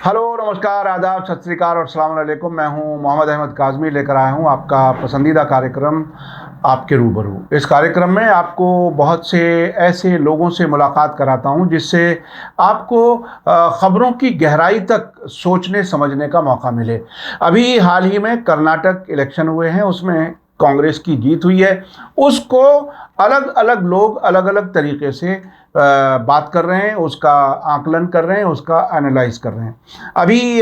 Hello, नमस्कार, आदाब, सत श्री अकाल और अस्सलाम वालेकुम। मैं हूं मोहम्मद अहमद काज़मी, लेकर आया हूं आपका पसंदीदा कार्यक्रम आपके रूबरू। इस कार्यक्रम में आपको बहुत से ऐसे लोगों से मुलाकात कराता हूं जिससे आपको ख़बरों की गहराई तक सोचने समझने का मौका मिले। अभी हाल ही में कर्नाटक इलेक्शन हुए हैं, उसमें कांग्रेस की जीत हुई है। उसको अलग अलग लोग अलग अलग तरीके से बात कर रहे हैं, उसका आकलन कर रहे हैं, उसका एनालाइज कर रहे हैं। अभी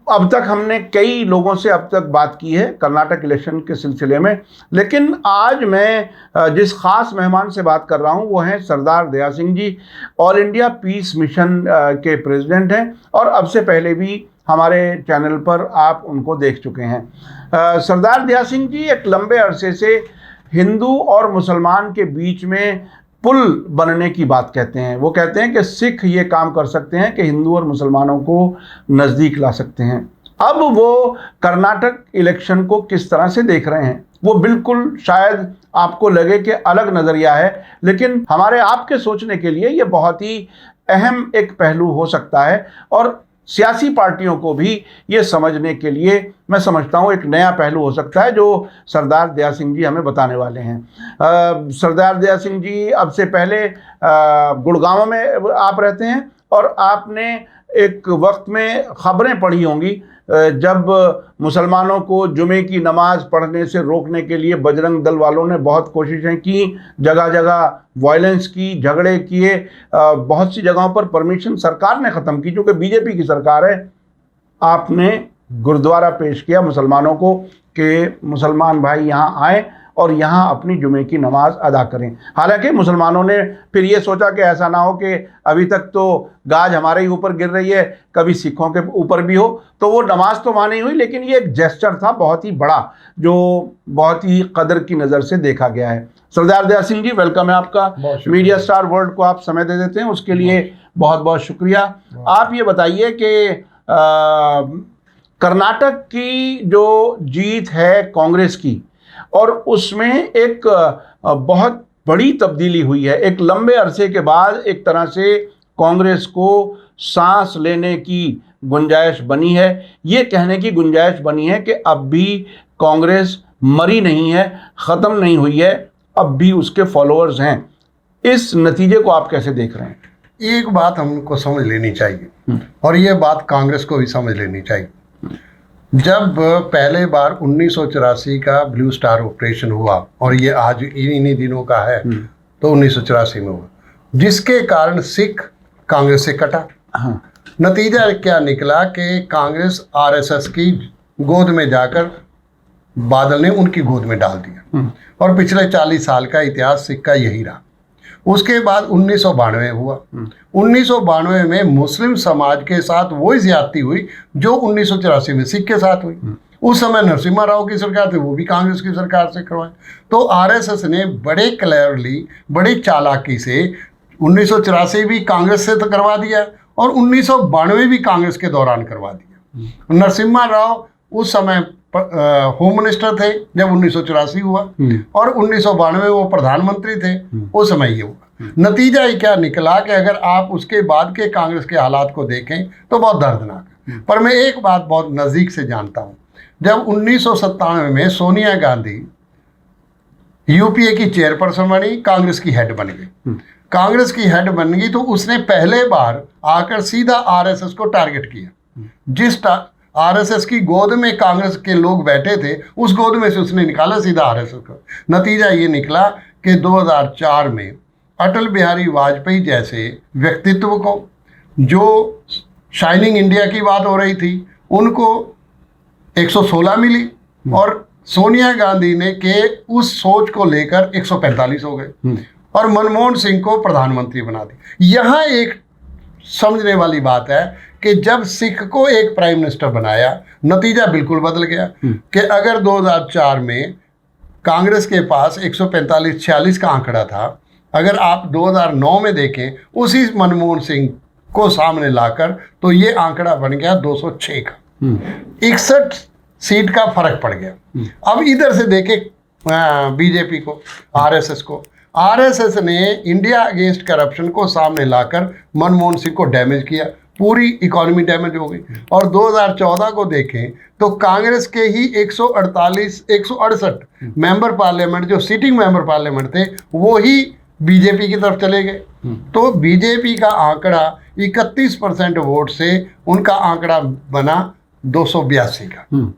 अब तक हमने कई लोगों से अब तक बात की है कर्नाटक इलेक्शन के सिलसिले में, लेकिन आज मैं जिस खास मेहमान से बात कर रहा हूं वो हैं सरदार दया Singh ji. All India piece mission के प्रेसिडेंट हैं और अब से पहले भी हमारे चैनल पर आप उनको देख चुके हैं। सरदार दया सिंह जी एक लंबे अरसे से हिंदू और मुसलमान के बीच में पुल बनने की बात कहते हैं। वो कहते हैं कि सिख ये काम कर सकते हैं कि हिंदू और मुसलमानों को नज़दीक ला सकते हैं। अब वो कर्नाटक इलेक्शन को किस तरह से देख रहे हैं, वो बिल्कुल शायद आपको लगे कि अलग नज़रिया है, लेकिन हमारे आपके सोचने के लिए ये बहुत ही अहम एक पहलू हो सकता है और सियासी पार्टियों को भी ये समझने के लिए मैं समझता हूँ एक नया पहलू हो सकता है जो सरदार दया सिंह जी हमें बताने वाले हैं। सरदार दया सिंह जी अब से पहले गुड़गांव में आप रहते हैं और आपने एक वक्त में खबरें पढ़ी होंगी जब मुसलमानों को जुमे की नमाज पढ़ने से रोकने के लिए बजरंग दल वालों ने बहुत कोशिशें की, जगह जगह वायलेंस की, झगड़े किए, बहुत सी जगहों पर परमिशन सरकार ने ख़त्म की, क्योंकि बीजेपी की सरकार है। आपने गुरुद्वारा पेश किया मुसलमानों को कि मुसलमान भाई यहाँ आएँ और यहाँ अपनी जुमे की नमाज अदा करें। हालांकि मुसलमानों ने फिर ये सोचा कि ऐसा ना हो कि अभी तक तो गाज हमारे ही ऊपर गिर रही है, कभी सिखों के ऊपर भी हो, तो वो नमाज तो वहाँ नहीं हुई, लेकिन ये एक जेस्चर था बहुत ही बड़ा जो बहुत ही कदर की नज़र से देखा गया है। सरदार दया सिंह जी, वेलकम है आपका। मीडिया स्टार वर्ल्ड को आप समय दे देते हैं, उसके लिए बहुत बहुत शुक्रिया। आप ये बताइए कि कर्नाटक की जो जीत है कांग्रेस की, और उसमें एक बहुत बड़ी तब्दीली हुई है। एक लंबे अरसे के बाद एक तरह से कांग्रेस को सांस लेने की गुंजाइश बनी है, ये कहने की गुंजाइश बनी है कि अब भी कांग्रेस मरी नहीं है, ख़त्म नहीं हुई है, अब भी उसके फॉलोअर्स हैं। इस नतीजे को आप कैसे देख रहे हैं? एक बात हमको समझ लेनी चाहिए और ये बात कांग्रेस को भी समझ लेनी चाहिए। जब पहले बार 1984 का ब्लू स्टार ऑपरेशन हुआ और ये आज इन्हीं दिनों का है, तो 1984 में हुआ, जिसके कारण सिख कांग्रेस से कटा। नतीजा क्या निकला कि कांग्रेस आरएसएस की गोद में जाकर बादल ने उनकी गोद में डाल दिया और पिछले 40 साल का इतिहास सिख का यही रहा। उसके बाद 1992 हुआ। 1992 में मुस्लिम समाज के साथ वही ज्यादती हुई जो 1984 में सिख के साथ हुई। उस समय नरसिम्हा राव की सरकार थी, वो भी कांग्रेस की सरकार से करवाए। तो आरएसएस ने बड़े क्लेवरली, बड़ी चालाकी से 1984 भी कांग्रेस से तो करवा दिया और 1992 भी कांग्रेस के दौरान करवा दिया। नरसिम्हा राव उस समय होम मिनिस्टर थे जब 1984 हुआ और 1992 वो प्रधानमंत्री थे, उस समय ये हुआ। नतीजा ही क्या निकला कि अगर आप उसके बाद के कांग्रेस के हालात को देखें तो बहुत दर्दनाक है। पर मैं एक बात बहुत नज़दीक से जानता हूँ, जब 1997 में सोनिया गांधी यूपीए की चेयरपर्सन बनी, कांग्रेस की हेड बन गई। कांग्रेस की हेड बन गई तो उसने पहले बार आकर सीधा आरएसएस को टारगेट किया। जिस आरएसएस की गोद में कांग्रेस के लोग बैठे थे, उस गोद में से उसने निकाला सीधा आरएसएस को। नतीजा ये निकला कि 2004 में अटल बिहारी वाजपेयी जैसे व्यक्तित्व को, जो शाइनिंग इंडिया की बात हो रही थी, उनको 116 मिली और सोनिया गांधी ने के उस सोच को लेकर 145 हो गए और मनमोहन सिंह को प्रधानमंत्री बना दिया। यहाँ एक समझने वाली बात है कि जब सिख को एक प्राइम मिनिस्टर बनाया, नतीजा बिल्कुल बदल गया कि अगर 2004 में कांग्रेस के पास 145-46 का आंकड़ा था, अगर आप 2009 में देखें उसी मनमोहन सिंह को सामने लाकर, तो ये आंकड़ा बन गया 206 का। 61 सीट का फर्क पड़ गया। अब इधर से देखें बीजेपी को, आरएसएस को, आरएसएस ने इंडिया अगेंस्ट करप्शन को सामने लाकर मनमोहन सिंह को डैमेज किया। पूरी इकोनॉमी डैमेज हो गई। और 2014 को देखें तो कांग्रेस के ही 168 मेंबर पार्लियामेंट जो सिटिंग मेंबर पार्लियामेंट थे वो ही बीजेपी की तरफ चले गए। तो बीजेपी का आंकड़ा 31% वोट से उनका आंकड़ा बना 282 का।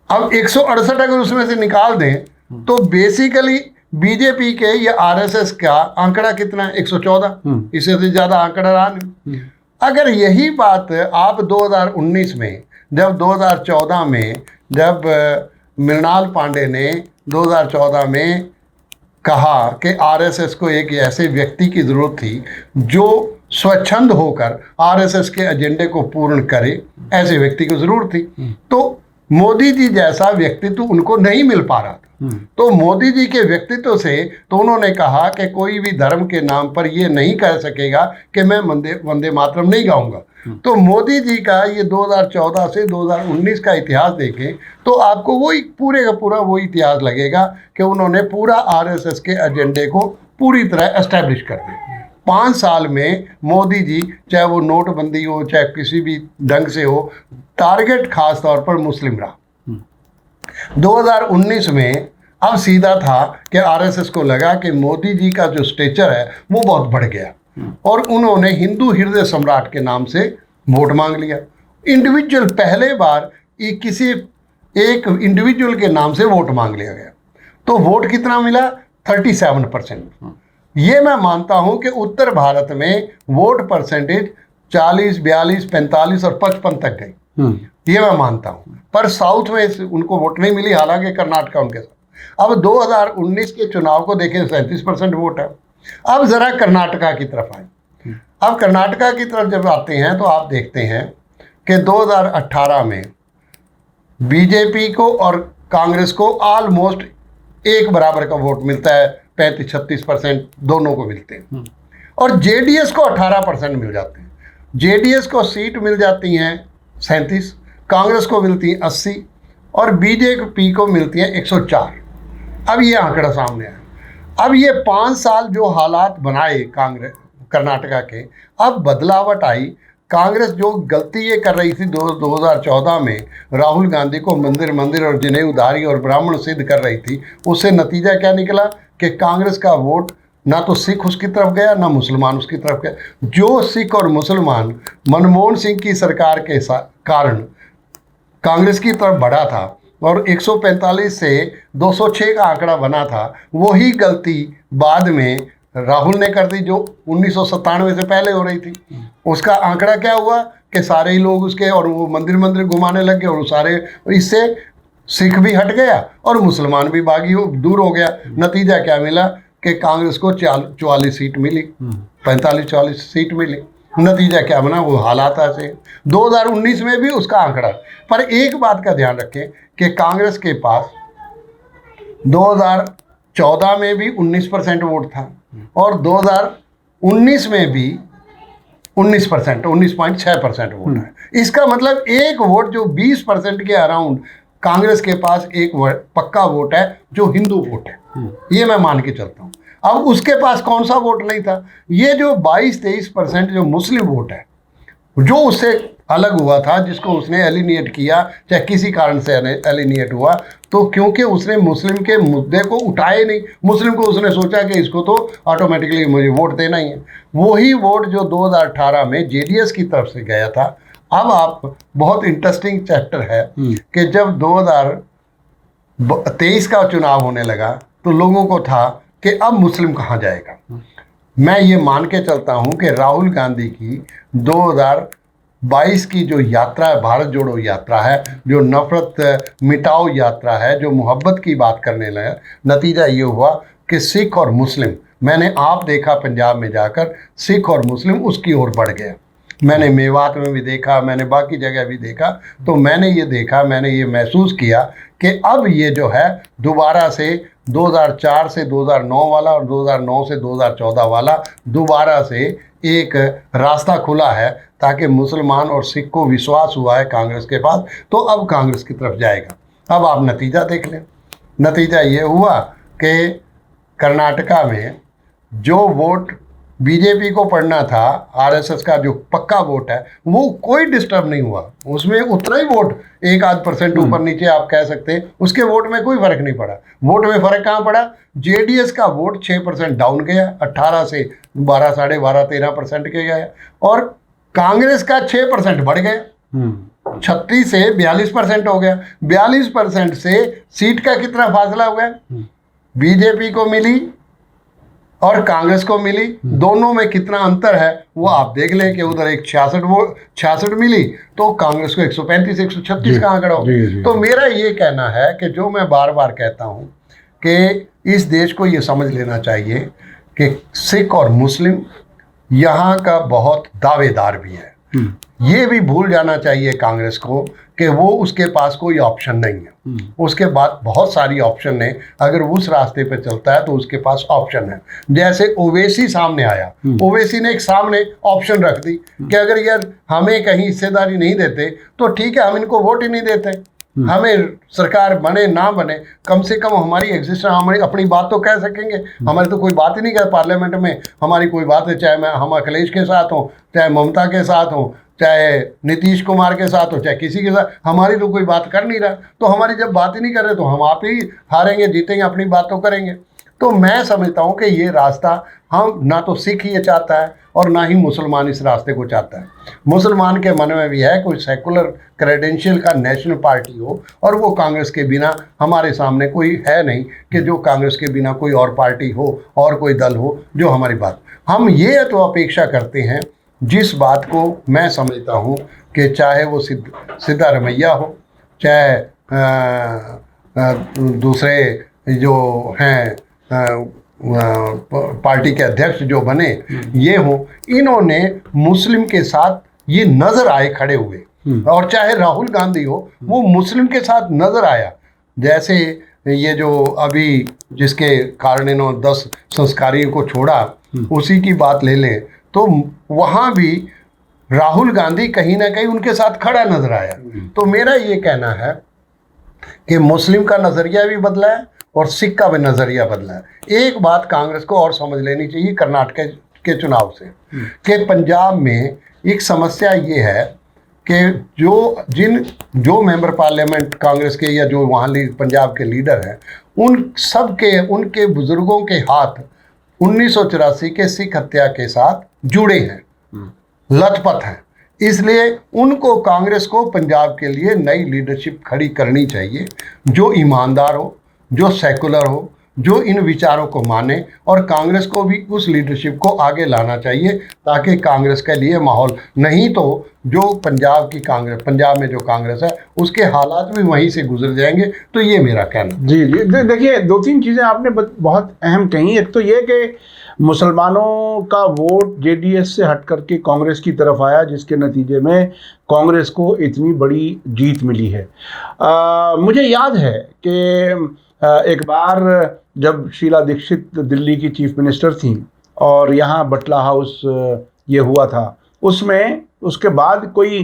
अब 168 अगर उसमें से निकाल दें तो बेसिकली बीजेपी के या आरएसएस का आंकड़ा कितना है? 114। इससे से ज्यादा आंकड़ा रहा नहीं। अगर यही बात आप 2019 में, जब 2014 में जब मृणाल पांडे ने 2014 में कहा कि आरएसएस को एक ऐसे व्यक्ति की जरूरत थी जो स्वच्छंद होकर आरएसएस के एजेंडे को पूर्ण करे, ऐसे व्यक्ति की जरूरत थी, तो मोदी जी जैसा व्यक्तित्व उनको नहीं मिल पा रहा था। तो मोदी जी के व्यक्तित्व से तो उन्होंने कहा कि कोई भी धर्म के नाम पर ये नहीं कह सकेगा कि मैं वंदे मातरम नहीं गाऊंगा। तो मोदी जी का ये 2014 से 2019 का इतिहास देखें तो आपको वही पूरे का पूरा वही इतिहास लगेगा कि उन्होंने पूरा आरएसएस के एजेंडे को पूरी तरह एस्टैब्लिश कर दिया। 5 साल में मोदी जी, चाहे वो नोटबंदी हो चाहे किसी भी ढंग से हो, टारगेट खास तौर पर मुस्लिम रहा। 2019 में अब सीधा था कि आरएसएस को लगा कि मोदी जी का जो स्टेचर है वो बहुत बढ़ गया और उन्होंने हिंदू हृदय सम्राट के नाम से वोट मांग लिया। इंडिविजुअल, पहले बार किसी एक इंडिविजुअल के नाम से वोट मांग लिया गया। तो वोट कितना मिला? 37%। ये मैं मानता हूं कि उत्तर भारत में वोट परसेंटेज 40, 42, 45 और 55 तक गई, ये मैं मानता हूं। पर साउथ में उनको वोट नहीं मिली, हालांकि कर्नाटका उनके साथ। अब 2019 के चुनाव को देखें, 37% वोट है। अब जरा कर्नाटका की तरफ आए। अब कर्नाटका की तरफ जब आते हैं तो आप देखते हैं कि 2018 में बीजेपी को और कांग्रेस को ऑलमोस्ट एक बराबर का वोट मिलता है, 35-36% दोनों को मिलते हैं। और जेडीएस को 18% मिल जाते हैं। जेडीएस को सीट मिल जाती हैं 37, कांग्रेस को मिलती हैं 80 और बीजेपी को मिलती हैं 104। अब ये आंकड़ा सामने आया। अब ये 5 साल जो हालात बनाए कांग्रेस कर्नाटका के, अब बदलावट आई। कांग्रेस जो गलती ये कर रही थी 2014 में, राहुल गांधी को मंदिर मंदिर और जनेऊधारी और ब्राह्मण सिद्ध कर रही थी, उससे नतीजा क्या निकला कि कांग्रेस का वोट ना तो सिख उसकी तरफ गया ना मुसलमान उसकी तरफ गया। जो सिख और मुसलमान मनमोहन सिंह की सरकार के कारण कांग्रेस की तरफ बढ़ा था और 145 से 206 का आंकड़ा बना था, वही गलती बाद में राहुल ने कर दी जो 1997 से पहले हो रही थी। उसका आंकड़ा क्या हुआ कि सारे ही लोग उसके और वो मंदिर मंदिर घुमाने लग गए और सारे, इससे सिख भी हट गया और मुसलमान भी दूर हो गया। नतीजा क्या मिला कि कांग्रेस को 44 सीट मिली, 45-44 सीट मिली। नतीजा क्या बना? वो हालात ऐसे। 2019 में भी उसका आंकड़ा। पर एक बात का ध्यान रखें कि कांग्रेस के पास 2014 में भी 19% वोट था और 2019 में भी 19%, 19.6% वोट है। इसका मतलब एक वोट जो 20% के अराउंड कांग्रेस के पास एक पक्का वोट है जो हिंदू वोट है, ये मैं मान के चलता हूँ। अब उसके पास कौन सा वोट नहीं था? ये जो 22-23% जो मुस्लिम वोट है, जो उससे अलग हुआ था, जिसको उसने एलिनिएट किया, चाहे किसी कारण से एलिनिएट हुआ, तो क्योंकि उसने मुस्लिम के मुद्दे को उठाए नहीं, मुस्लिम को उसने सोचा कि इसको तो ऑटोमेटिकली मुझे वोट देना ही है। वही वोट जो 2018 में जेडीएस की तरफ से गया था। अब आप, बहुत इंटरेस्टिंग चैप्टर है कि जब 2023 का चुनाव होने लगा तो लोगों को था कि अब मुस्लिम कहाँ जाएगा। मैं ये मान के चलता हूँ कि राहुल गांधी की 2022 की जो यात्रा है, भारत जोड़ो यात्रा है, जो नफरत मिटाओ यात्रा है, जो मोहब्बत की बात करने लगा, नतीजा ये हुआ कि सिख और मुस्लिम, मैंने आप देखा पंजाब में जाकर सिख और मुस्लिम उसकी ओर बढ़ गया। मैंने मेवात में भी देखा, मैंने बाकी जगह भी देखा, तो मैंने ये देखा, मैंने ये महसूस किया कि अब ये जो है दोबारा से 2004 से 2009 वाला और 2009 से 2014 वाला दोबारा से एक रास्ता खुला है, ताकि मुसलमान और सिख को विश्वास हुआ है कांग्रेस के पास, तो अब कांग्रेस की तरफ जाएगा। अब आप नतीजा देख लें। नतीजा ये हुआ कि कर्नाटका में जो वोट बीजेपी को पड़ना था, आरएसएस का जो पक्का वोट है वो कोई डिस्टर्ब नहीं हुआ, उसमें उतना ही वोट 1-8% ऊपर नीचे आप कह सकते हैं, उसके वोट में कोई फर्क नहीं पड़ा। वोट में फर्क कहाँ पड़ा? जेडीएस का वोट 6% डाउन गया, 18 से 12, 12.5, 13% के गया, और कांग्रेस का 6% बढ़ गया, 36 से 42% हो गया। 42% से सीट का कितना फासला हो गया? बीजेपी को मिली और कांग्रेस को मिली, दोनों में कितना अंतर है वो आप देख लें कि उधर एक 66 मिली तो कांग्रेस को 135, 136 कहाँ खड़ा हो। तो मेरा ये कहना है कि जो मैं बार बार कहता हूँ कि इस देश को ये समझ लेना चाहिए कि सिख और मुस्लिम यहाँ का बहुत दावेदार भी है। ये भी भूल जाना चाहिए कांग्रेस को कि वो उसके पास कोई ऑप्शन नहीं है, उसके बाद बहुत सारी ऑप्शन है। अगर उस रास्ते पे चलता है तो उसके पास ऑप्शन है। जैसे ओवैसी सामने आया, ओवैसी ने एक सामने ऑप्शन रख दी कि अगर यार हमें कहीं हिस्सेदारी नहीं देते तो ठीक है, हम इनको वोट ही नहीं देते, हमें सरकार बने ना बने, कम से कम हमारी एग्जिस्टेंस, हमारी अपनी बात तो कह सकेंगे। हमारी तो कोई बात ही नहीं कर पार्लियामेंट में, हमारी कोई बात है, चाहे हम अखिलेश के साथ हों, चाहे ममता के साथ हों, चाहे नीतीश कुमार के साथ हो, चाहे किसी के साथ, हमारी तो कोई बात कर नहीं रहा। तो हमारी जब बात ही नहीं कर रहे तो हम आप ही हारेंगे, जीतेंगे, अपनी बात तो करेंगे। तो मैं समझता हूँ कि ये रास्ता हम ना तो सिख ये चाहता है और ना ही मुसलमान इस रास्ते को चाहता है। मुसलमान के मन में भी है कोई सेकुलर क्रेडेंशियल का नेशनल पार्टी हो, और वो कांग्रेस के बिना हमारे सामने कोई है नहीं कि जो कांग्रेस के बिना कोई और पार्टी हो और कोई दल हो जो हमारी बात। हम ये तो अपेक्षा करते हैं, जिस बात को मैं समझता हूँ कि चाहे वो सिद्धारमैया हो, चाहे दूसरे जो हैं पार्टी के अध्यक्ष जो बने ये हो, इन्होंने मुस्लिम के साथ ये नजर आए खड़े हुए, और चाहे राहुल गांधी हो वो मुस्लिम के साथ नजर आया। जैसे ये जो अभी जिसके कारण इन्होंने 10 संस्कारियों को छोड़ा, उसी की बात ले लें तो वहाँ भी राहुल गांधी कहीं ना कहीं उनके साथ खड़ा नजर आया। तो मेरा ये कहना है कि मुस्लिम का नज़रिया भी बदला है और सिख का भी नज़रिया बदला है। एक बात कांग्रेस को और समझ लेनी चाहिए कर्नाटक के चुनाव से, कि पंजाब में एक समस्या ये है कि जो मेंबर पार्लियामेंट कांग्रेस के या जो वहाँ पंजाब के लीडर हैं, उन सब के उनके बुजुर्गों के हाथ 1984 के सिख हत्या के साथ जुड़े हैं, लथपथ हैं। इसलिए उनको कांग्रेस को पंजाब के लिए नई लीडरशिप खड़ी करनी चाहिए, जो ईमानदार हो, जो सेकुलर हो, जो इन विचारों को माने, और कांग्रेस को भी उस लीडरशिप को आगे लाना चाहिए ताकि कांग्रेस के लिए माहौल, नहीं तो जो पंजाब में जो कांग्रेस है उसके हालात भी वहीं से गुजर जाएंगे। तो ये मेरा कहना। जी देखिए, 2-3 चीज़ें आपने बहुत अहम कही। एक तो ये कि मुसलमानों का वोट जेडीएस से हट करके कांग्रेस की तरफ आया, जिसके नतीजे में कांग्रेस को इतनी बड़ी जीत मिली है। मुझे याद है कि एक बार जब शीला दीक्षित दिल्ली की चीफ मिनिस्टर थी और यहाँ बटला हाउस ये हुआ था, उसमें उसके बाद कोई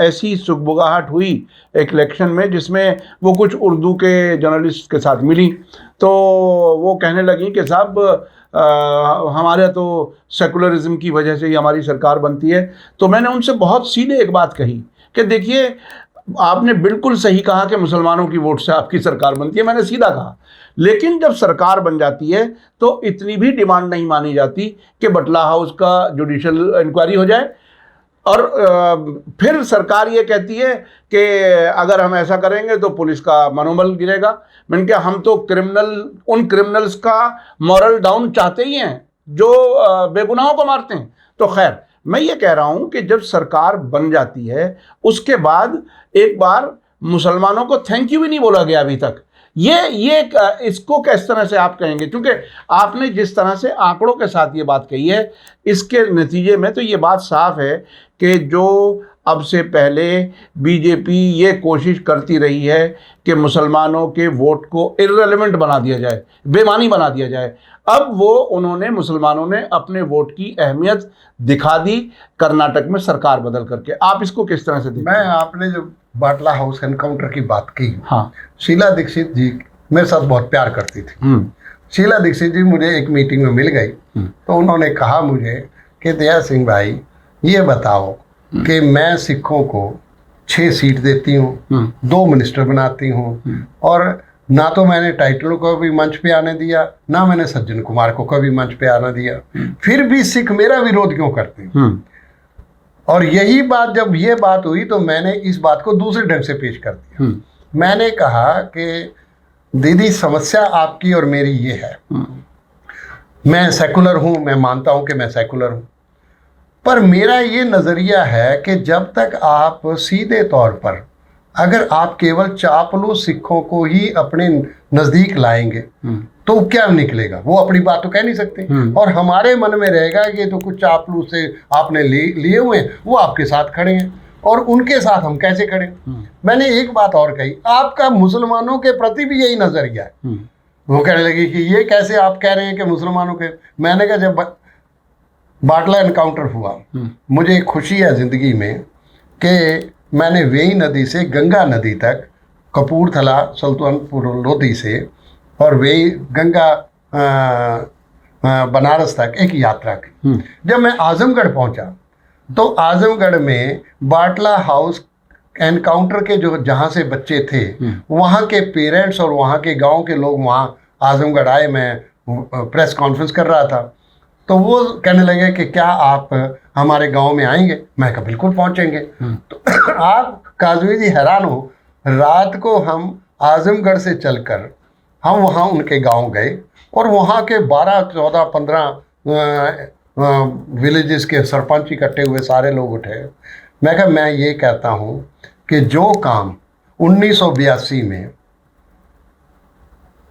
ऐसी सुगबुगाहट हुई एक इलेक्शन में जिसमें वो कुछ उर्दू के जर्नलिस्ट के साथ मिली, तो वो कहने लगी कि साहब हमारे तो सेकुलरिज्म की वजह से ही हमारी सरकार बनती है। तो मैंने उनसे बहुत सीधे एक बात कही कि देखिए, आपने बिल्कुल सही कहा कि मुसलमानों की वोट से आपकी सरकार बनती है, मैंने सीधा कहा, लेकिन जब सरकार बन जाती है तो इतनी भी डिमांड नहीं मानी जाती कि बटला हाउस का जुडिशल इंक्वायरी हो जाए, और फिर सरकार ये कहती है कि अगर हम ऐसा करेंगे तो पुलिस का मनोबल गिरेगा। मैंने कहा, हम तो उन क्रिमिनल्स का मॉरल डाउन चाहते ही हैं जो बेगुनाहों को मारते हैं। तो खैर, मैं ये कह रहा हूँ कि जब सरकार बन जाती है उसके बाद एक बार मुसलमानों को थैंक यू भी नहीं बोला गया अभी तक। ये इसको किस तरह से आप कहेंगे? क्योंकि आपने जिस तरह से आंकड़ों के साथ ये बात कही है, इसके नतीजे में तो ये बात साफ है कि जो अब से पहले बीजेपी ये कोशिश करती रही है कि मुसलमानों के वोट को इर्रेलेवेंट बना दिया जाए, बेमानी बना दिया जाए, अब मुसलमानों ने अपने वोट की अहमियत दिखा दी कर्नाटक में सरकार बदल करके। आप इसको किस तरह से देखते हैं? आपने जो बाटला हाउस एनकाउंटर की बात की, हाँ, शीला दीक्षित जी मेरे साथ बहुत प्यार करती थी, शीला दीक्षित जी मुझे एक मीटिंग में मिल गई, तो उन्होंने कहा मुझे कि दया सिंह भाई ये बताओ कि मैं सिखों को 6 सीट देती हूँ, 2 मिनिस्टर बनाती हूँ, और ना तो मैंने टाइटलों को भी मंच पे आने दिया, ना मैंने सज्जन कुमार को कभी मंच पे आने दिया, फिर भी सिख मेरा विरोध क्यों करते हैं? और यही बात, जब ये बात हुई तो मैंने इस बात को दूसरे ढंग से पेश कर दिया। मैंने कहा कि दीदी समस्या आपकी और मेरी ये है, मैं सेकुलर हूँ, मैं मानता हूँ कि मैं सेकुलर हूँ, पर मेरा ये नज़रिया है कि जब तक आप सीधे तौर पर अगर आप केवल चापलूस सिखों को ही अपने नज़दीक लाएंगे तो क्या निकलेगा? वो अपनी बात तो कह नहीं सकते, और हमारे मन में रहेगा कि तो कुछ चापलूस से आपने लिए हुए हैं, वो आपके साथ खड़े हैं और उनके साथ हम कैसे खड़े? मैंने एक बात और कही, आपका मुसलमानों के प्रति भी यही नज़रिया है। वो कहने लगी कि ये कैसे आप कह रहे हैं कि मुसलमानों के? मैंने कहा जब बाटला एनकाउंटर हुआ, मुझे खुशी है ज़िंदगी में कि मैंने वेई नदी से गंगा नदी तक, कपूरथला सुल्तानपुर लोधी से और वेई गंगा बनारस तक एक यात्रा की। जब मैं आजमगढ़ पहुंचा तो आजमगढ़ में बाटला हाउस एनकाउंटर के जो जहाँ से बच्चे थे वहाँ के पेरेंट्स और वहाँ के गांव के लोग वहाँ आजमगढ़ आए। मैं प्रेस कॉन्फ्रेंस कर रहा था तो वो कहने लगे कि क्या आप हमारे गांव में आएंगे? मैं कहा बिल्कुल पहुंचेंगे। तो आप काजवी जी हैरान हो, रात को हम आजमगढ़ से चलकर हम वहाँ उनके गांव गए और वहाँ के 12, 14, 15 विलेजेस के सरपंच इकट्ठे हुए, सारे लोग उठे। मैं कहा मैं ये कहता हूँ कि जो काम 1982 में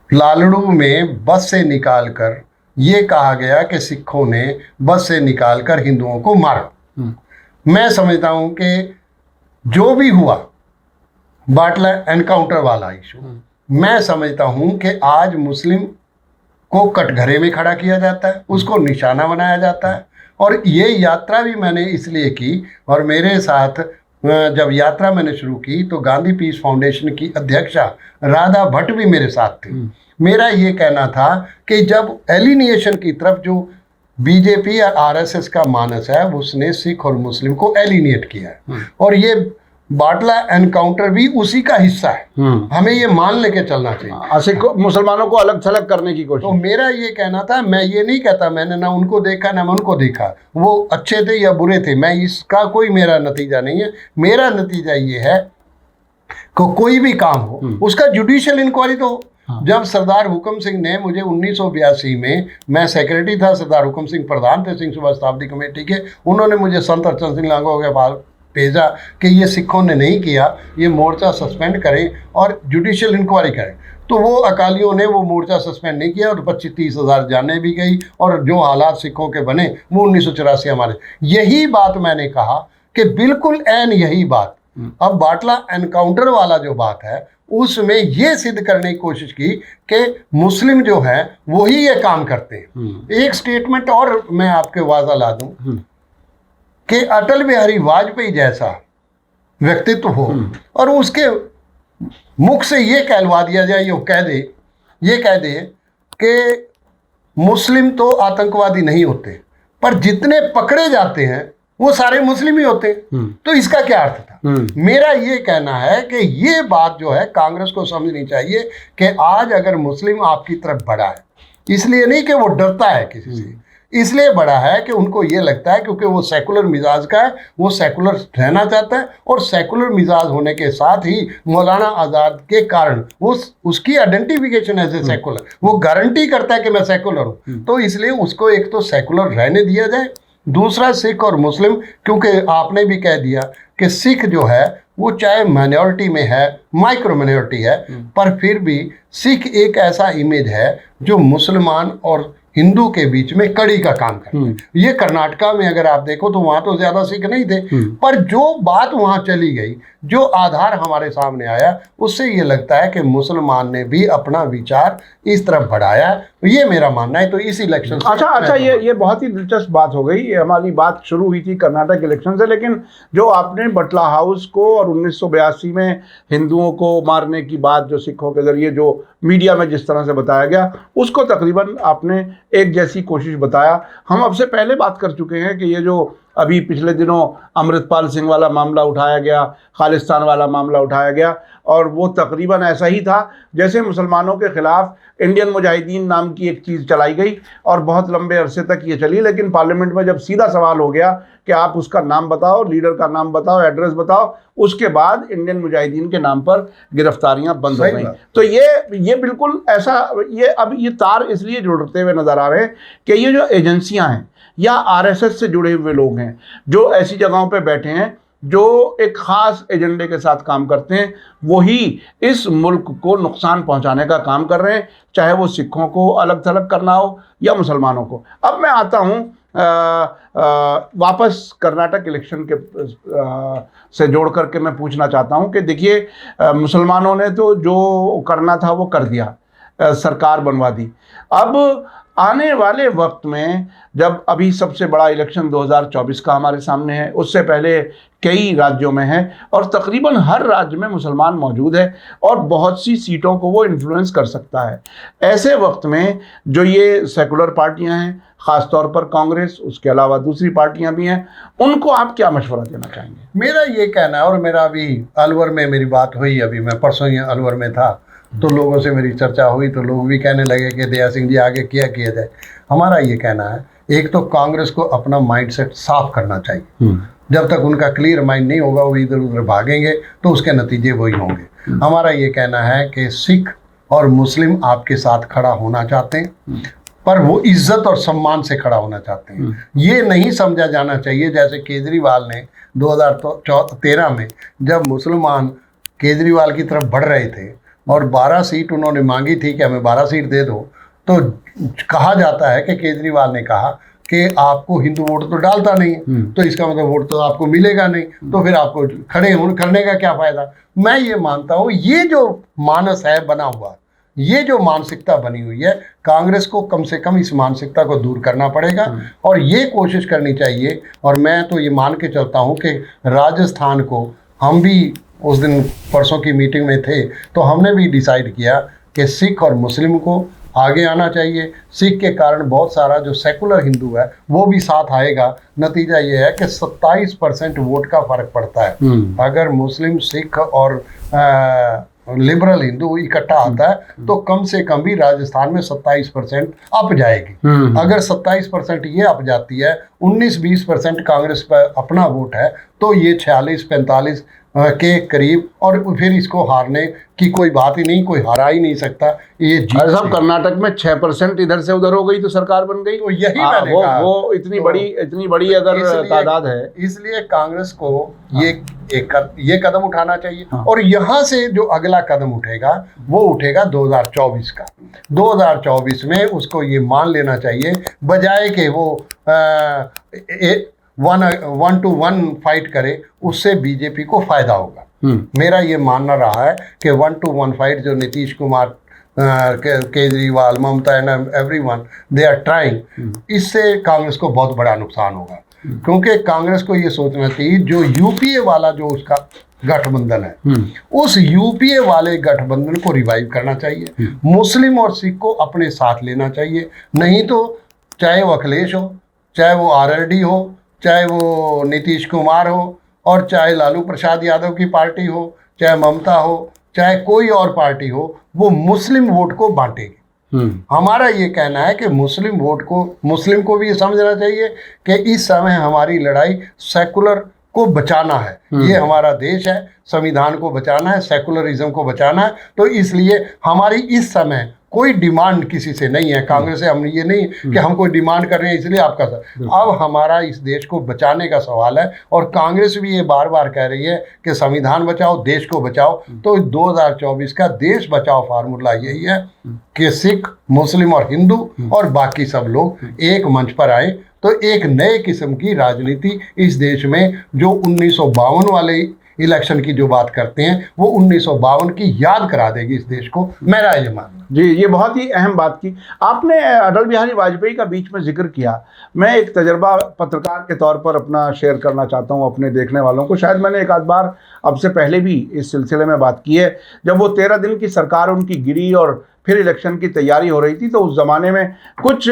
लालड़ू में बस से निकालकर ये कहा गया कि सिखों ने बस से निकालकर हिंदुओं को मारा, मैं समझता हूँ कि जो भी हुआ बाटला एनकाउंटर वाला इशू, मैं समझता हूँ कि आज मुस्लिम को कटघरे में खड़ा किया जाता है, उसको निशाना बनाया जाता है। और ये यात्रा भी मैंने इसलिए की, और मेरे साथ जब यात्रा मैंने शुरू की तो गांधी पीस फाउंडेशन की अध्यक्षा राधा भट्ट भी मेरे साथ थी। मेरा ये कहना था कि जब एलिनिएशन की तरफ जो बीजेपी या आरएसएस का मानस है, उसने सिख और मुस्लिम को एलिनिएट किया है, और ये बाटला एनकाउंटर भी उसी का हिस्सा है। हमें ये मान लेके चलना चाहिए, सिख मुसलमानों को अलग थलग करने की कोशिश। तो मेरा ये कहना था, मैं ये नहीं कहता मैंने ना उनको देखा ना मैं उनको देखा, वो अच्छे थे या बुरे थे, मैं इसका कोई मेरा नतीजा नहीं है। मेरा नतीजा ये है कि कोई भी काम हो उसका जुडिशियल इंक्वायरी तो हो। जब सरदार हुक्म सिंह ने मुझे 1982 में, मैं सेक्रेटरी था, सरदार हुक्म सिंह प्रधान थे सिंह सभा शताब्दी कमेटी के, उन्होंने मुझे संत अर्चन सिंह लांघो के पास भेजा कि ये सिखों ने नहीं किया, ये मोर्चा सस्पेंड करें और जुडिशियल इंक्वायरी करें। तो वो अकालियों ने वो मोर्चा सस्पेंड नहीं किया और 25-30 हज़ार जानें भी गई, और जो हालात सिखों के बने वो 1984 हमारे। यही बात मैंने कहा कि बिल्कुल ऐन यही बात अब बाटला एनकाउंटर वाला जो बात है उसमें ये सिद्ध करने की कोशिश की कि मुस्लिम जो है वही ये काम करते हैं। एक स्टेटमेंट और मैं आपके वाजा ला दूं कि अटल बिहारी वाजपेयी जैसा व्यक्तित्व हो और उसके मुख से ये कहलवा दिया जाए, ये कह दे कि मुस्लिम तो आतंकवादी नहीं होते, पर जितने पकड़े जाते हैं वो सारे मुस्लिम ही होते हैं, तो इसका क्या अर्थ था? मेरा ये कहना है कि ये बात जो है कांग्रेस को समझनी चाहिए कि आज अगर मुस्लिम आपकी तरफ बढ़ा है, इसलिए नहीं कि वो डरता है किसी से, इसलिए बड़ा है कि उनको ये लगता है क्योंकि वो सेकुलर मिजाज का है, वो सेकुलर रहना चाहता है, और सेकुलर मिजाज होने के साथ ही मौलाना आज़ाद के कारण वो उसकी आइडेंटिफिकेशन एज ए सेकुलर, वो गारंटी करता है कि मैं सेकुलर हूँ। तो इसलिए उसको एक तो सेकुलर रहने दिया जाए, दूसरा सिख और मुस्लिम, क्योंकि आपने भी कह दिया कि सिख जो है वो चाहे माइनॉरिटी में है, माइक्रो माइनॉरिटी है, पर फिर भी सिख एक ऐसा इमेज है जो मुसलमान और हिंदू के बीच में कड़ी का काम करते हैं। ये कर्नाटका में अगर आप देखो तो वहां तो ज्यादा सिख नहीं थे, पर जो बात वहां चली गई, जो आधार हमारे सामने आया, उससे ये लगता है कि मुसलमान ने भी अपना विचार इस तरफ बढ़ाया। ये मेरा मानना है। तो इस इलेक्शन अच्छा, ये बहुत ही दिलचस्प बात हो गई। हमारी बात शुरू हुई थी कर्नाटक इलेक्शन से, लेकिन जो आपने बटला हाउस को और 1982 में हिंदुओं को मारने की बात जो सिखों के जरिए जो मीडिया में जिस तरह से बताया गया, उसको तकरीबन आपने एक जैसी कोशिश बताया। हम अब से पहले बात कर चुके हैं कि ये जो अभी पिछले दिनों अमृतपाल सिंह वाला मामला उठाया गया, खालिस्तान वाला मामला उठाया गया, और वो तकरीबन ऐसा ही था जैसे मुसलमानों के खिलाफ इंडियन मुजाहिदीन नाम की एक चीज़ चलाई गई और बहुत लंबे अरसे तक ये चली। लेकिन पार्लियामेंट में जब सीधा सवाल हो गया कि आप उसका नाम बताओ, लीडर का नाम बताओ, एड्रेस बताओ, उसके बाद इंडियन मुजाहिदीन के नाम पर गिरफ्तारियां बंद हो गई। तो ये बिल्कुल ऐसा, ये अब ये तार इसलिए जुड़ते हुए नजर आ रहे हैं कि ये जो एजेंसियां हैं या आरएसएस से जुड़े हुए लोग हैं जो ऐसी जगहों पे बैठे हैं, जो एक ख़ास एजेंडे के साथ काम करते हैं, वही इस मुल्क को नुकसान पहुंचाने का काम कर रहे हैं, चाहे वो सिखों को अलग थलग करना हो या मुसलमानों को। अब मैं आता हूं वापस कर्नाटक इलेक्शन के से जोड़ करके मैं पूछना चाहता हूं कि देखिए, मुसलमानों ने तो जो करना था वो कर दिया, सरकार बनवा दी। अब आने वाले वक्त में जब अभी सबसे बड़ा इलेक्शन 2024 का हमारे सामने है, उससे पहले कई राज्यों में है और तकरीबन हर राज्य में मुसलमान मौजूद है और बहुत सी सीटों को वो इन्फ्लुएंस कर सकता है। ऐसे वक्त में जो ये सेकुलर पार्टियां हैं, ख़ास तौर पर कांग्रेस, उसके अलावा दूसरी पार्टियां भी हैं, उनको आप क्या मशवरा देना चाहेंगे? मेरा ये कहना है, और मेरा अभी अलवर में मेरी बात हुई, अभी मैं परसों ही अलवर में था, तो लोगों से मेरी चर्चा हुई, तो लोग भी कहने लगे कि दया सिंह जी आगे क्या किया जाए। हमारा ये कहना है, एक तो कांग्रेस को अपना माइंडसेट साफ करना चाहिए। जब तक उनका क्लियर माइंड नहीं होगा, वो इधर उधर भागेंगे तो उसके नतीजे वही होंगे। हमारा ये कहना है कि सिख और मुस्लिम आपके साथ खड़ा होना चाहते हैं, पर वो इज्जत और सम्मान से खड़ा होना चाहते हैं। ये नहीं समझा जाना चाहिए जैसे केजरीवाल ने 2013 में जब मुसलमान केजरीवाल की तरफ बढ़ रहे थे और 12 सीट उन्होंने मांगी थी कि हमें 12 सीट दे दो, तो कहा जाता है कि केजरीवाल ने कहा कि आपको हिंदू वोट तो डालता नहीं है, तो इसका मतलब वोट तो आपको मिलेगा नहीं, तो फिर आपको खड़े करने का क्या फायदा। मैं ये मानता हूँ ये जो मानस है बना हुआ, ये जो मानसिकता बनी हुई है, कांग्रेस को कम से कम इस मानसिकता को दूर करना पड़ेगा और ये कोशिश करनी चाहिए। और मैं तो ये मान के चलता हूँ कि राजस्थान को, हम भी उस दिन परसों की मीटिंग में थे, तो हमने भी डिसाइड किया कि सिख और मुस्लिम को आगे आना चाहिए। सिख के कारण बहुत सारा जो सेकुलर हिंदू है वो भी साथ आएगा। नतीजा ये है कि 27% वोट का फर्क पड़ता है। अगर मुस्लिम, सिख और लिबरल हिंदू इकट्ठा आता है तो कम से कम भी राजस्थान में 27% अप जाएगी। अगर 27% ये अप जाती है, 19-20% कांग्रेस पर अपना वोट है, तो ये 46-45 के करीब, और फिर इसको हारने की कोई बात ही नहीं, कोई हरा ही नहीं सकता। ये सब कर्नाटक में 6% इधर से उधर हो गई तो सरकार बन गई। तो यही मैंने कहा, वो इतनी बड़ी अगर तादाद है, इसलिए कांग्रेस को ये कदम उठाना चाहिए। और यहाँ से जो अगला कदम उठेगा वो उठेगा 2024 का। 2024 में उसको ये मान लेना चाहिए, बजाय कि वो 1-to-1 फाइट करे, उससे बीजेपी को फायदा होगा। मेरा ये मानना रहा है कि 1-to-1 फाइट जो Nitish Kumar, Kejriwal, Mamata and everyone they are trying, इससे कांग्रेस को बहुत बड़ा नुकसान होगा। क्योंकि कांग्रेस को ये सोचना चाहिए, जो यूपीए वाला जो उसका गठबंधन है, उस यूपीए वाले गठबंधन को रिवाइव करना चाहिए। मुस्लिम और सिख को अपने साथ लेना चाहिए। नहीं तो चाहे वो अखिलेश हो, चाहे वो आरएलडी हो, चाहे वो नीतीश कुमार हो, और चाहे लालू प्रसाद यादव की पार्टी हो, चाहे ममता हो, चाहे कोई और पार्टी हो, वो मुस्लिम वोट को बांटेगी। हमारा ये कहना है कि मुस्लिम को भी ये समझना चाहिए कि इस समय हमारी लड़ाई सेकुलर को बचाना है। ये हमारा देश है, संविधान को बचाना है, सेकुलरिज्म को बचाना है। तो इसलिए हमारी इस समय कोई डिमांड किसी से नहीं है। कांग्रेस से हम ये नहीं कि हम कोई डिमांड कर रहे हैं इसलिए आपका अब हमारा इस देश को बचाने का सवाल है, और कांग्रेस भी ये बार बार कह रही है कि संविधान बचाओ, देश को बचाओ। तो 2024 का देश बचाओ फार्मूला यही है कि सिख, मुस्लिम और हिंदू और बाकी सब लोग एक मंच पर आए, तो एक नए किस्म की राजनीति इस देश में, जो 1952 वाले इलेक्शन की जो बात करते हैं वो 1952 की याद करा देगी इस देश को, मेरा ये मानना। जी, ये बहुत ही अहम बात की आपने। अटल बिहारी वाजपेयी का बीच में जिक्र किया। मैं एक तजर्बा पत्रकार के तौर पर अपना शेयर करना चाहता हूं अपने देखने वालों को। शायद मैंने एक आध बार अब से पहले भी इस सिलसिले में बात की है। जब वो 13 दिन की सरकार उनकी गिरी और फिर इलेक्शन की तैयारी हो रही थी, तो उस ज़माने में कुछ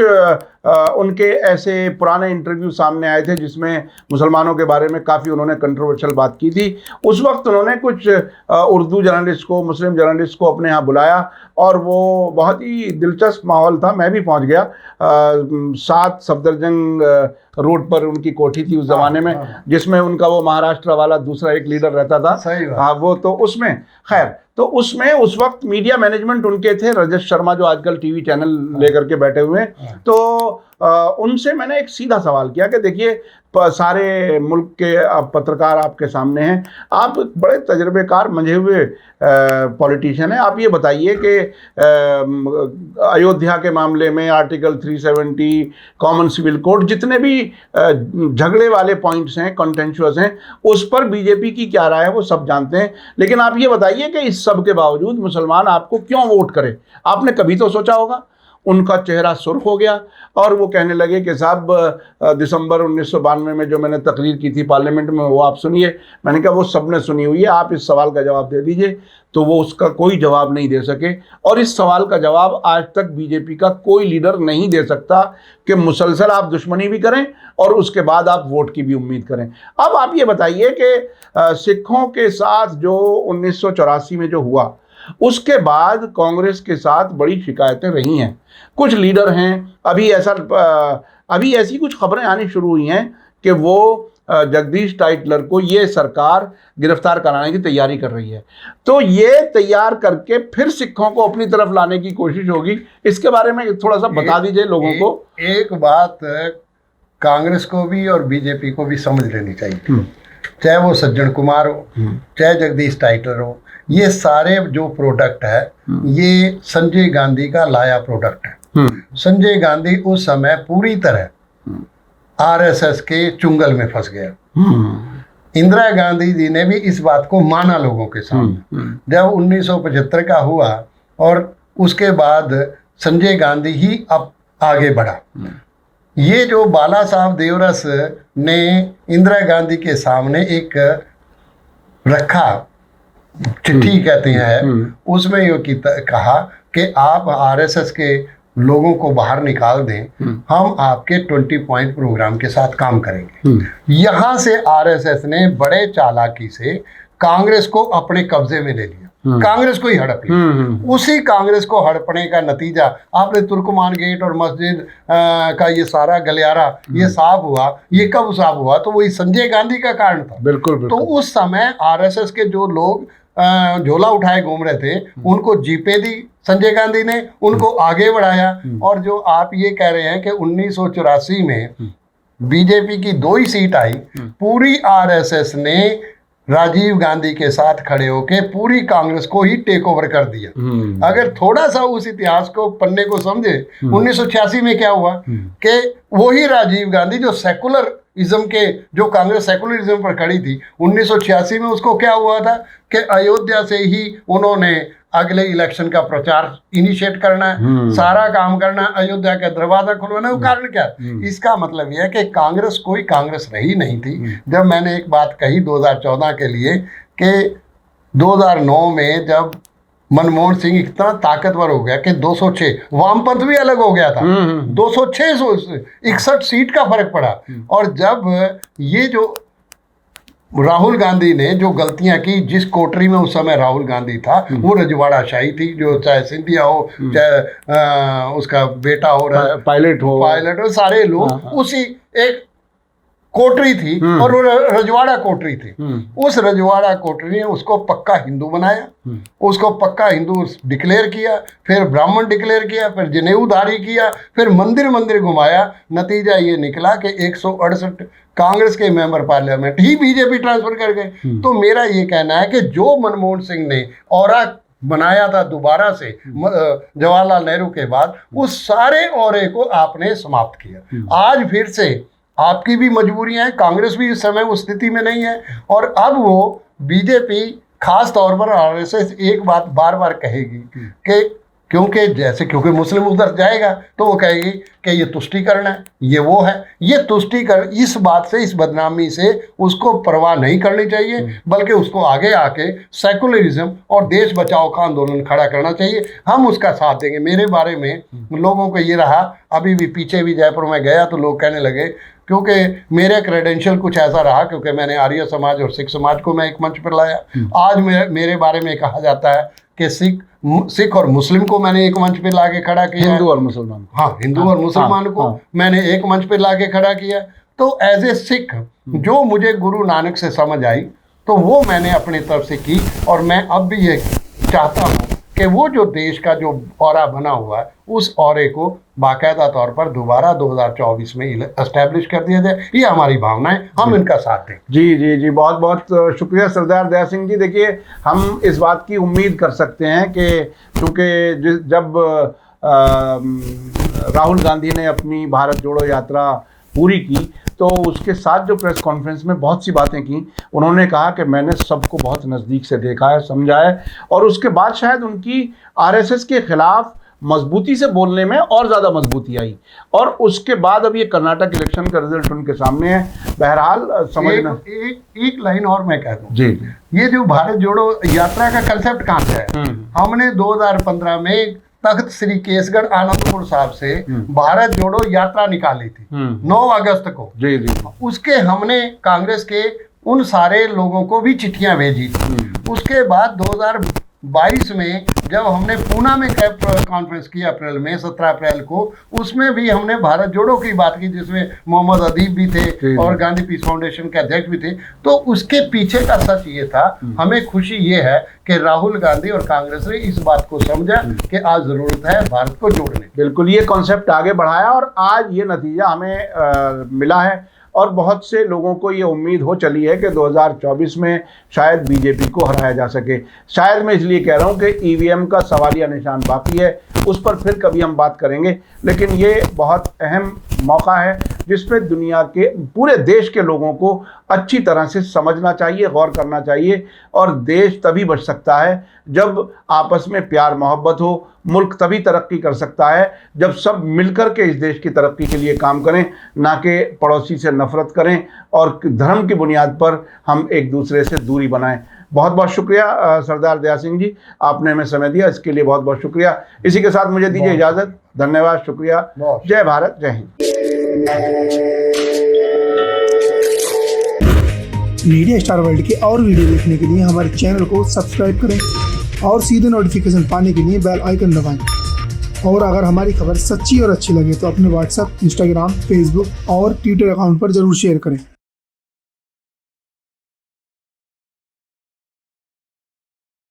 उनके ऐसे पुराने इंटरव्यू सामने आए थे जिसमें मुसलमानों के बारे में काफ़ी उन्होंने कंट्रोवर्शियल बात की थी। उस वक्त उन्होंने कुछ उर्दू जर्नलिस्ट को, मुस्लिम जर्नलिस्ट को अपने यहाँ बुलाया और वो बहुत ही दिलचस्प माहौल था। मैं भी पहुँच गया। 7 सफदरजंग रोड पर उनकी कोठी थी उस ज़माने में, जिसमें उनका वो महाराष्ट्र वाला दूसरा एक लीडर रहता था। हाँ, वो तो उसमें खैर, तो उसमें उस वक्त मीडिया मैनेजमेंट उनके थे रजत शर्मा, जो आजकल टीवी चैनल लेकर के बैठे हुए हैं। तो उनसे मैंने एक सीधा सवाल किया कि देखिए, सारे मुल्क के पत्रकार आपके सामने हैं, आप बड़े तजर्बेकार मंझे हुए पॉलिटिशियन हैं, आप ये बताइए कि अयोध्या के मामले में आर्टिकल 370, कॉमन सिविल कोड, जितने भी झगड़े वाले पॉइंट्स हैं, कंटेंचुअस हैं, उस पर बीजेपी की क्या राय है वो सब जानते हैं। लेकिन आप ये बताइए कि इस सब के बावजूद मुसलमान आपको क्यों वोट करें? आपने कभी तो सोचा होगा। उनका चेहरा सुर्ख हो गया और वो कहने लगे कि साहब, दिसंबर 1992 में जो मैंने तकरीर की थी पार्लियामेंट में, वो आप सुनिए। मैंने कहा वो सबने सुनी हुई है, आप इस सवाल का जवाब दे दीजिए। तो वो उसका कोई जवाब नहीं दे सके, और इस सवाल का जवाब आज तक बीजेपी का कोई लीडर नहीं दे सकता कि मुसलसल आप दुश्मनी भी करें और उसके बाद आप वोट की भी उम्मीद करें। अब आप ये बताइए कि सिखों के साथ जो 1984 में जो हुआ, उसके बाद कांग्रेस के साथ बड़ी शिकायतें रही हैं। कुछ लीडर हैं, अभी ऐसी कुछ खबरें आनी शुरू हुई हैं कि वो जगदीश टाइटलर को ये सरकार गिरफ्तार कराने की तैयारी कर रही है। तो ये तैयार करके फिर सिखों को अपनी तरफ लाने की कोशिश होगी। इसके बारे में थोड़ा सा बता दीजिए लोगों को। एक बात कांग्रेस को भी और बीजेपी को भी समझ लेनी चाहिए, चाहे वो सज्जन कुमार हो, चाहे जगदीश टाइटलर हो, ये सारे जो प्रोडक्ट है ये संजय गांधी का लाया प्रोडक्ट है। संजय गांधी उस समय पूरी तरह आरएसएस के चुंगल में फंस गया। इंदिरा गांधी जी ने भी इस बात को माना लोगों के सामने। जब 1975 का हुआ और उसके बाद संजय गांधी ही अब आगे बढ़ा। ये जो बाला साहब देवरस ने इंदिरा गांधी के सामने एक रखा, चिट्ठी कहते हैं, उसमें ये कहा कि आप आरएसएस के लोगों को बाहर निकाल दें, हम आपके 20 पॉइंट प्रोग्राम के साथ काम करेंगे। यहाँ से आरएसएस ने बड़े चालाकी से कांग्रेस को अपने कब्जे में ले लिया, कांग्रेस को ही हड़प लिया। उसी कांग्रेस को हड़पने का नतीजा आपने तुर्कमान गेट और मस्जिद का ये सारा गलियारा ये साफ हुआ। ये कब साफ हुआ? तो वही संजय गांधी का कारण था। बिल्कुल। तो उस समय आरएसएस के जो लोग झोला उठाए घूम रहे थे, उनको जीपे दी संजय गांधी ने, उनको आगे बढ़ाया। और जो आप ये कह रहे हैं कि 1984 में बीजेपी की 2 ही सीट आई, पूरी आरएसएस ने राजीव गांधी के साथ खड़े होके पूरी कांग्रेस को ही टेक ओवर कर दिया। अगर थोड़ा सा उस इतिहास को पन्ने को समझे, 1986 में क्या हुआ कि वही राजीव गांधी जो सेकुलरिज्म के, जो कांग्रेस सेकुलरिज्म पर खड़ी थी, 1986 में उसको क्या हुआ था कि अयोध्या से ही उन्होंने अगले इलेक्शन का प्रचार इनिशिएट करना है, सारा काम करना है, अयोध्या का दरवाजा खुलवाना है। वो कारण क्या है? इसका मतलब यह है कि कांग्रेस कोई कांग्रेस रही नहीं थी। जब मैंने एक बात कही 2014 के लिए कि 2009 में जब मनमोहन सिंह इतना ताकतवर हो गया कि 206, वामपंथ भी अलग हो गया था, 261 सीट का फर्क पड़ा। और जब ये जो राहुल गांधी ने जो गलतियां की, जिस कोटरी में उस समय राहुल गांधी था, वो रजवाड़ा शाही थी, जो चाहे सिंधिया हो, चाहे उसका बेटा हो, पायलट हो, सारे लोग उसी एक कोटरी थी और वो रजवाड़ा कोटरी थी। उस रजवाड़ा कोटरी ने उसको पक्का हिंदू बनाया, उसको पक्का हिंदू डिक्लेयर किया, फिर ब्राह्मण डिक्लेयर किया, फिर जनेऊधारी किया, फिर मंदिर मंदिर घुमाया। नतीजा ये निकला कि 168 कांग्रेस के मेंबर पार्लियामेंट ही बीजेपी ट्रांसफर कर गए। तो मेरा ये कहना है कि जो मनमोहन सिंह ने औरा बनाया था दोबारा से जवाहरलाल नेहरू के बाद, उस सारे औरे को आपने समाप्त किया। आज फिर से आपकी भी मजबूरियां हैं, कांग्रेस भी इस समय उस स्थिति में नहीं है, और अब वो बीजेपी खास तौर पर आरएसएस एक बात बार बार कहेगी कि क्योंकि मुस्लिम उधर जाएगा तो वो कहेगी कि ये तुष्टीकरण है, ये वो है, ये तुष्टीकरण। इस बात से, इस बदनामी से उसको परवाह नहीं करनी चाहिए, बल्कि उसको आगे आके सेकुलरिज्म और देश बचाओ का आंदोलन खड़ा करना चाहिए। हम उसका साथ देंगे। मेरे बारे में लोगों को ये रहा, अभी भी पीछे भी जयपुर में गया तो लोग कहने लगे, क्योंकि मेरे क्रेडेंशियल कुछ ऐसा रहा, क्योंकि मैंने आर्य समाज और सिख समाज को मैं एक मंच पर लाया। आज मेरे बारे में कहा जाता है कि सिख और मुस्लिम को मैंने एक मंच पे लाके खड़ा किया, हिंदू और मुसलमान, हाँ, हिंदू और मुसलमान को मैंने एक मंच पे लाके खड़ा किया। तो एज ए सिख जो मुझे गुरु नानक से समझ आई, तो वो मैंने अपनी तरफ से की, और मैं अब भी ये चाहता हूँ कि वो जो देश का जो औरा बना हुआ है, उस औरे को बाकायदा तौर पर दोबारा 2024 में एस्टैब्लिश कर दिया जाए। ये हमारी भावना है, हम इनका साथ दें। जी जी जी, बहुत बहुत शुक्रिया सरदार दया सिंह जी। देखिए, हम इस बात की उम्मीद कर सकते हैं कि चूँकि जब राहुल गांधी ने अपनी भारत जोड़ो यात्रा पूरी की, तो उसके साथ जो प्रेस कॉन्फ्रेंस में बहुत सी बातें की, उन्होंने कहा कि मैंने सबको बहुत नज़दीक से देखा है, समझा है, और उसके बाद शायद उनकी आरएसएस के खिलाफ मजबूती से बोलने में और ज़्यादा मजबूती आई। और उसके बाद अब ये कर्नाटक इलेक्शन का रिजल्ट उनके सामने है। बहरहाल समझना एक लाइन और मैं कह दूं, जी, ये जो भारत जोड़ो यात्रा का कंसेप्ट कहाँ से है? हमने 2015 में तख्त श्री केसगढ़ आनंदपुर साहब से भारत जोड़ो यात्रा निकाली थी 9 अगस्त को। जी जी। उसके हमने कांग्रेस के उन सारे लोगों को भी चिट्ठियां भेजी थी। उसके बाद 2022 में जब हमने पूना में कॉन्फ्रेंस किया अप्रैल में, 17 अप्रैल को, उसमें भी हमने भारत जोड़ो की बात की, जिसमें मोहम्मद अदीब भी थे और गांधी पीस फाउंडेशन के अध्यक्ष भी थे। तो उसके पीछे का सच ये था, हमें खुशी ये है कि राहुल गांधी और कांग्रेस ने इस बात को समझा कि आज जरूरत है भारत को जोड़ने। बिल्कुल, ये कॉन्सेप्ट आगे बढ़ाया और आज ये नतीजा हमें मिला है। और बहुत से लोगों को ये उम्मीद हो चली है कि 2024 में शायद बीजेपी को हराया जा सके। शायद मैं इसलिए कह रहा हूँ कि ईवीएम का सवालिया निशान बाकी है, उस पर फिर कभी हम बात करेंगे। लेकिन ये बहुत अहम मौका है जिस पे दुनिया के पूरे देश के लोगों को अच्छी तरह से समझना चाहिए, गौर करना चाहिए। और देश तभी बच सकता है जब आपस में प्यार मोहब्बत हो। मुल्क तभी तरक्की कर सकता है जब सब मिलकर के इस देश की तरक्की के लिए काम करें, ना कि पड़ोसी से नफरत करें और धर्म की बुनियाद पर हम एक दूसरे से दूरी बनाएं। बहुत बहुत शुक्रिया सरदार दया सिंह जी, आपने हमें समय दिया, इसके लिए बहुत बहुत शुक्रिया। इसी के साथ मुझे दीजिए इजाज़त। धन्यवाद, शुक्रिया। जय भारत, जय हिंद। मीडिया स्टार वर्ल्ड के और वीडियो देखने के लिए हमारे चैनल को सब्सक्राइब करें और सीधे नोटिफिकेशन पाने के लिए बेल आइकन दबाएं। और अगर हमारी खबर सच्ची और अच्छी लगे तो अपने व्हाट्सएप, इंस्टाग्राम, फेसबुक और ट्विटर अकाउंट पर जरूर शेयर करें।